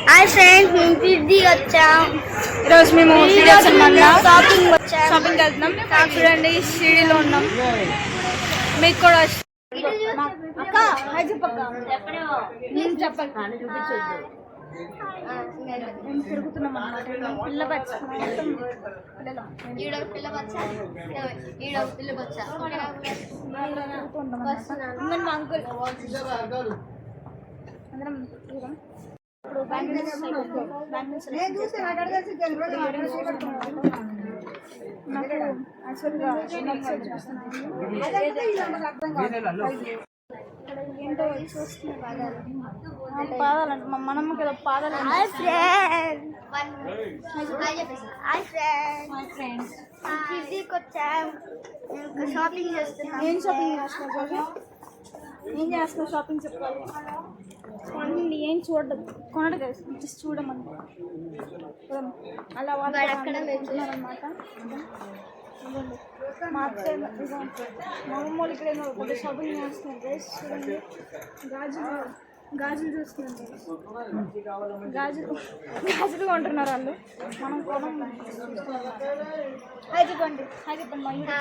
Hi friends, మేము తిరిగి వచ్చాం. ఈరోజు మేము షాపింగ్ వచ్చాం. షాపింగ్కి వెళ్తున్నాం. చూడండి, షిరిడీలో ఉన్నాం. మీకు కూడా అక్క హాయ్ చెప్పక్క. నేను చెప్పండి. మేము తిరుగుతున్నాం అన్నమాట. మా అంకుల్ అందరం ఇప్పుడు నాకు యాక్చువల్గా ఏంటో చూస్తున్న పాదాలంట మా మనమ్మకి ఏదో పాదాలు. షాపింగ్ చేస్తున్నాం. ఏం షాపింగ్ చేస్తున్నావు? ఏం చేస్తున్నావు? షాపింగ్ చెప్పాలి. కొనండి, ఏం చూడదు కొనడు కదా, జస్ట్ చూడమని అలా వాళ్ళు అక్కడ వెళ్తున్నారనమాట. మా అత్త మా అమ్మోళ్ళు ఇక్కడ కొద్దిగా షాపింగ్ చేస్తున్నారు. చూడండి, గాజులు చూస్తున్నారు. గాజులు కొంటున్నారు వాళ్ళు. మనం కొనం. హాయ్ చెప్పండి. హాయ్ చెప్పండి. మా ఇంటి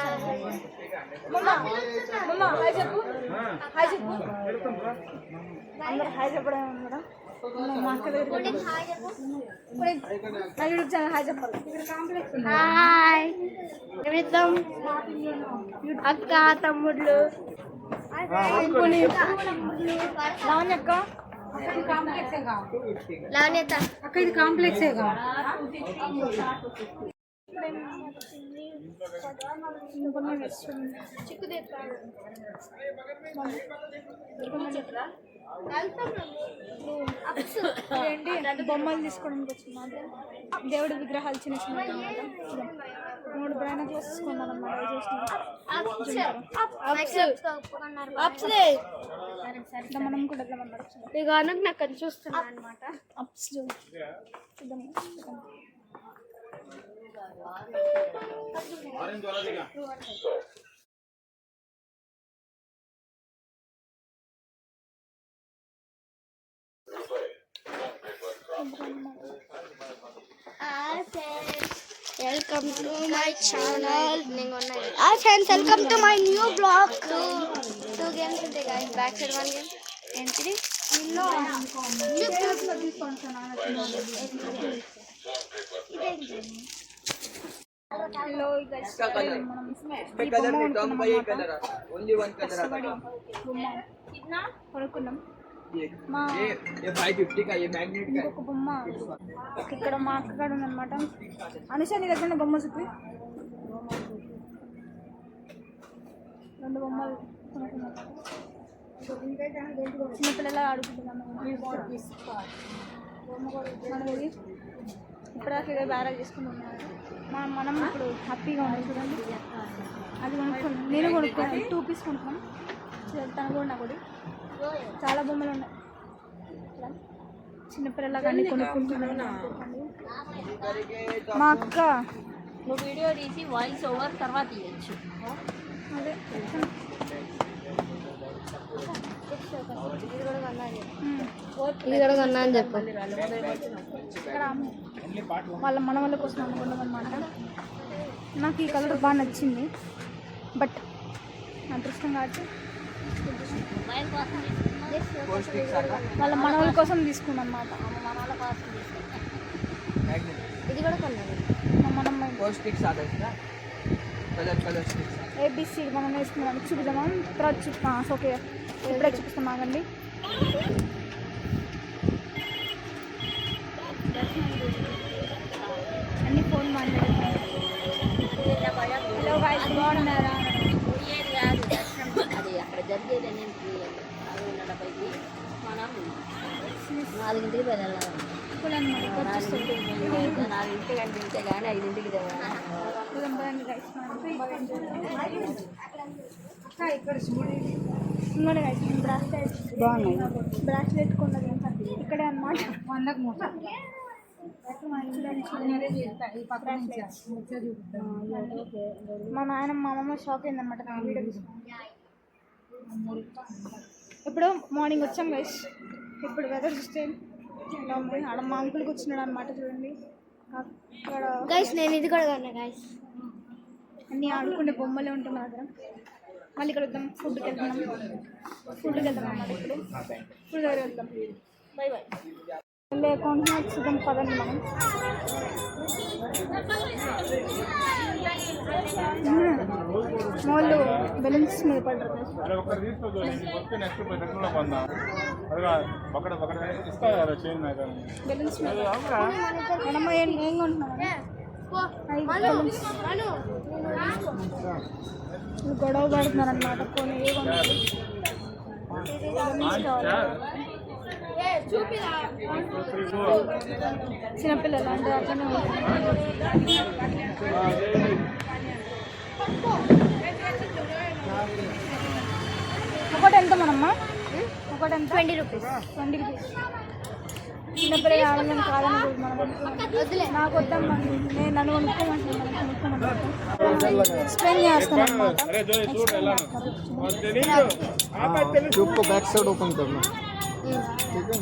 హాయ్ చెప్పు. హాయ్ చెప్పు. అందరు హాయ్ చెప్పడం ఉన్నారా? మా అక్క దగ్గర నా యూట్యూబ్ ఛానల్ హాయ్ చెప్పాలి. హాయ్ అక్క, తమ్ముళ్ళు. లావణ్యక్క లావణ్యత అక్క, ఇది కాంప్లెక్సేగా. ఏంటి బొమ్మలు తీసుకోవడానికి వచ్చిన దేవుడి విగ్రహాలు చిన్న చిన్న అన్నమాట. 3 బ్రాండ్ గ్లాసెస్ కొన్నాను అన్నమాట. మనం కూడా వెళ్దామన్నమాట. నాకు అది చూస్తున్నాను అనమాట. అప్స్ చూద్దాం. Welcome to my channel. Hi friends, welcome to my new vlog. Two games ఉంటాయి guys. Back side one game. ఏంటిది? నిన్నో హలో గైస్, కొనుక్కున్నాం. ఇంకొక బొమ్మ ఇక్కడ మా అక్కగాడు ఉందన్నమాట. అనుష, నీ దగ్గర బొమ్మ చూపి. 2 బొమ్మలు కొనుక్కున్నాం. చిన్నపిల్లలా ఆడుకుంటున్నాం. ఇప్పటిదాకా బ్యారేజ్ చేసుకుంటున్నాను. మనం ఇప్పుడు హ్యాపీగా ఉన్నాం. చూడండి, అది కొనుక్కోండి. నేను కొనుక్కోండి. 2 పీస్ కొనుక్కున్నాను. తను కూడా నాకు చాలా బొమ్మలు ఉన్నాయి. చిన్నపిల్లలా కానీ కొనుక్కుంటున్నాను. మా అక్క నువ్వు వీడియో తీసి వాయిస్ ఓవర్ తర్వాత ఇవ్వచ్చు. అదే ఇది కూడా కొన్నా అని చెప్పండి. ఇక్కడ వాళ్ళ మనవాళ్ళ కోసం అనుకున్నాం అనమాట. నాకు ఈ కలర్ బాగా నచ్చింది, బట్ అదృష్టం కాబట్టి వాళ్ళ మనవాళ్ళ కోసం తీసుకున్నాం అన్నమాట. ఇది కూడా కొన్నాను. ఏబిసి మనం వేసుకున్నాం. చూపిద్దామా? తర్వాత ఓకే, ఇప్పుడే చూపిస్తాం. ఆగండి. అన్ని ఫోన్ మాట్లాడుతున్నాను. హలో గాయ్స్, బాగున్నారా? అది అక్కడ జరిగేది అనేది మనం 4ంటికి వెళ్ళాలి. 4ంటికి కనిపించే కానీ 5ంటికి బ్రాస్లెట్ కొన్నది ఇక్కడే అన్నమాట. మా నాయన మా అమ్మమ్మ షాక్ అయిందనమాట. ఇప్పుడు మార్నింగ్ వచ్చాం గైస్. ఇప్పుడు వెదర్ చూస్తే ఇలా ఉంది. ఆడ మా అంకుల్కి వచ్చినాడు అనమాట చూడండి. అక్కడ గైస్ నేను ఇది కూడా కొన్నా గైస్. అన్నీ ఆడుకునే బొమ్మలే ఉంటాయి మా దగ్గర. మళ్ళీ ఇక్కడ వెళ్తాం, ఫుడ్కి వెళ్తాం అన్నమాట. ఇప్పుడు ఫుడ్ దగ్గర వెళ్తాం. By by. వెళ్ళే అకౌంట్ చూద్దాం పదండి మనం. వాళ్ళు బెలూన్స్ మీద పడ్డారు. బెలూన్స్ మీద మనమ్మ ఏం కొంటున్నాం? గొడవ పడుతున్నారు అనమాట. కొన్ని ఏ చిన్నపిల్లలు అంటే అట్లనే ఒకటి ఎంత మనమ్మ? ఒకటి ఎంత? 20 రూపీస్. 20 రూపీస్. చిన్నపిల్లలు ఆడడం కాదని మనం నాకు వద్దామండి. నేను నన్ను కొనుక్కోమంటున్నాను. ఎక్స్ప్లెయిన్ చేస్తాను అనమాట. बैक साइड ओपन करना, ठीक है।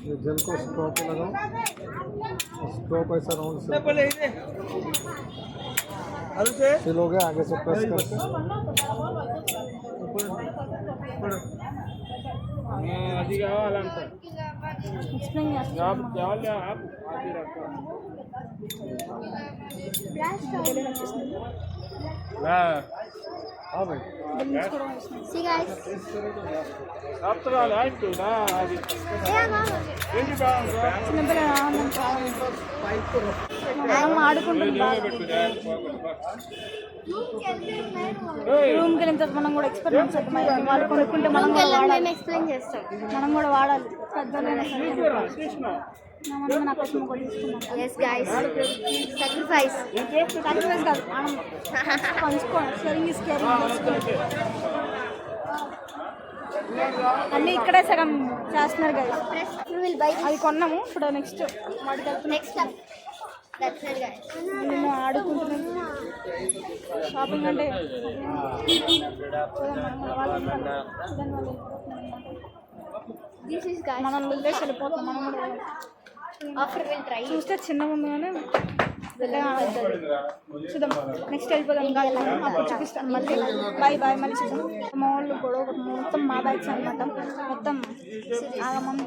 ये जेल को स्ट्रॉ पे लगाओ, स्ट्रॉ को ऐसा राउंड से फिल हो गया। आगे से प्रेस करके ఎక్స్ప్లెయిన్ చేస్తాను. हाँ भाई See guys. చిన్నపిల్లలు ఆనందం కావాలి. మనం ఆడుకుంటున్నాం. రూమ్కి వెళ్ళిన తర్వాత మనం కూడా ఎక్స్పెరిమెంట్స్ చేద్దాం. వాళ్ళు కొనుక్కుంటే మనం కూడా వాడాలి. ఎక్స్ప్లెయిన్ చేస్తాం. మనం కూడా వాడాలి. పెద్దలైనా నా కోసం కూడా తీసుకున్నాం. Yes guys. Sacrifice. సాక్రిఫైస్ కాదు, ఆనందం పంచుకోండి. Sharing is caring. అన్నీ ఇక్కడే సగం చేస్తున్నారు కదా. We will buy అది కొన్నాము. ఇప్పుడు నెక్స్ట్ వాటికి వెళ్తున్నాం. next up. That's it guys. మేము ఆడుకుంటున్నాం. షాపింగ్ అంటే This is guys. మనం వదిలేసి వెళ్ళిపోతాం. మనం కూడా After we'll try. చూస్తే చిన్నగా ఉంది కానీ పెద్దగా అవుతుంది. చూద్దాం. నెక్స్ట్ వెళ్ళిపోదాం. అప్పుడు చూపిస్తాను మళ్ళీ. Bye bye. మళ్ళీ చూద్దాం. మా వాళ్ళు గొడవ మొత్తం మా బ్యాగ్స్ అనమాట. మొత్తం ఆగమని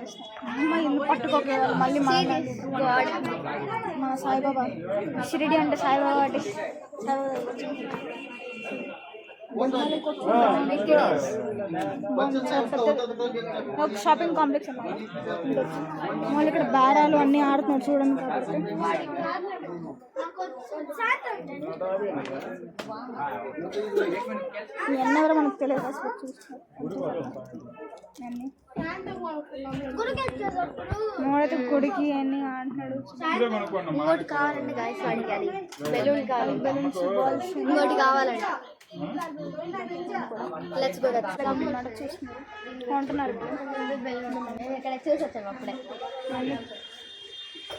అమ్మ ఎందుకు పట్టుకోకేవాళ్ళు మళ్ళీ మా బ్యాగ్. మా సాయిబాబా షిరిడి అంటే సాయిబాబా అంటే సాయిబాబా ఒక షాపింగ్ కాంప్లెక్స్ అన్నమాట. మళ్ళీ ఇక్కడ బేరాలు అన్నీ ఆడుతున్నారు చూడండి. కాబట్టి ఇవన్నీ ఎవరో మనకు తెలియదు అసలు. చూస్తున్నారు మూడైతే గుడికి అన్నీ ఆడుతున్నాడు. ఇంకోటి కావాలండి guys వాడికి. అది బెలూన్ కావాలి. బెలూన్స్ బాల్స్ ఇంకోటి కావాలండి. Let's go. దట్స్ చూస్తున్నారు కొంటున్నారు. నేను ఇక్కడ చూసి వచ్చాము అప్పుడే.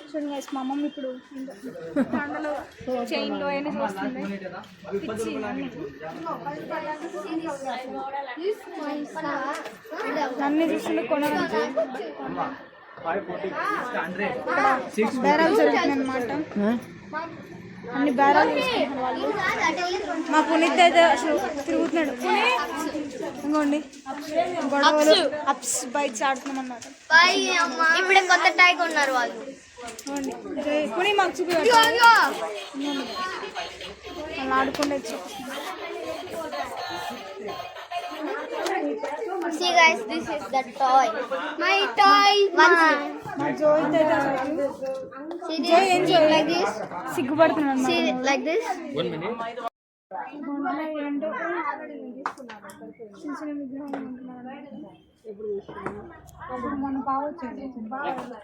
చూడండి గైస్, మా మమ్మీ ఇప్పుడు పండలో చైన్లో అయినా చూస్తుంది. పిచ్చి అన్నీ చూస్తుంటే కొనడానికి బేరాలు జరుగుతుంది అనమాట. అన్ని బేరాలు తీసుకుంటున్నారు వాళ్ళు. మా పునీత్ అయితే అసలు తిరుగుతున్నాడు. ఇంకోండి గొడవలు అప్స్ బైక్స్ ఆడుతున్నాం అన్నమాట. ఇప్పుడే కొత్త టైక్ ఉన్నారు వాళ్ళు. కొని మాకు చూపించాలి. వాళ్ళు ఆడుకుంటే See guys, this is the toy. My toy. మా జోయ్ అయితే See this? Like this. సిగ్గుపడుతున్నాడు. See like this. ఏంటో చిన్న చిన్న విగ్రహాలు ఉంటున్నారు. అప్పుడు మనం కావచ్చు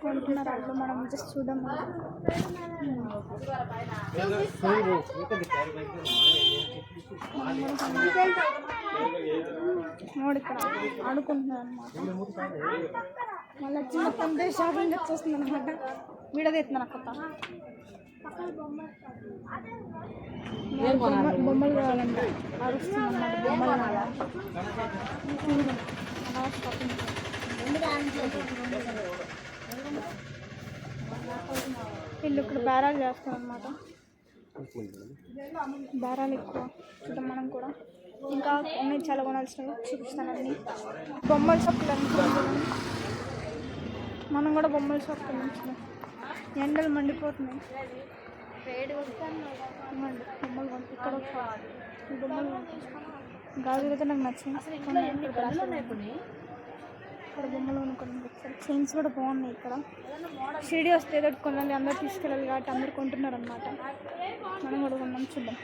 కొంటున్నారు. అట్లా మనం జస్ట్ చూద్దాం. ఇక్కడ ఆడుకుంటున్నారు అనమాట. మళ్ళీ చిన్న పంటే షాపింగ్ వచ్చేస్తుంది అనమాట. వీడియో తీస్తున్నాను కొత్త బొమ్మలు కావాలంటే అరుస్తుంది అన్నమాట. బొమ్మలు చాలా షాపింగ్. వీళ్ళు ఇక్కడ బేరాలు చేస్తారు అనమాట. బేరాలు ఎక్కువ చూద్దాం మనం కూడా. ఇంకా ఉన్నాయి చాలా కొనాల్సినవి, చూపిస్తాను అన్నీ. బొమ్మల షాప్లు అనుకుంటున్నాం, మనం కూడా బొమ్మల షాప్కి వెళ్ళించున్నాం. ఎండలు మండిపోతున్నాయి. ఇవ్వండి బొమ్మలు ఇక్కడ ఈ బొమ్మలు గాజులు అయితే నాకు నచ్చింది. ఇక్కడ బొమ్మలు కొనుక్కోండి. ఒకసారి చైన్స్ కూడా బాగున్నాయి. ఇక్కడ షిరిడి వస్తే ఏదో కొనాలి, అందరూ తీసుకెళ్ళాలి కాబట్టి అందరు కొంటున్నారు అనమాట. మనం కూడా కొన్నాం, చూద్దాం.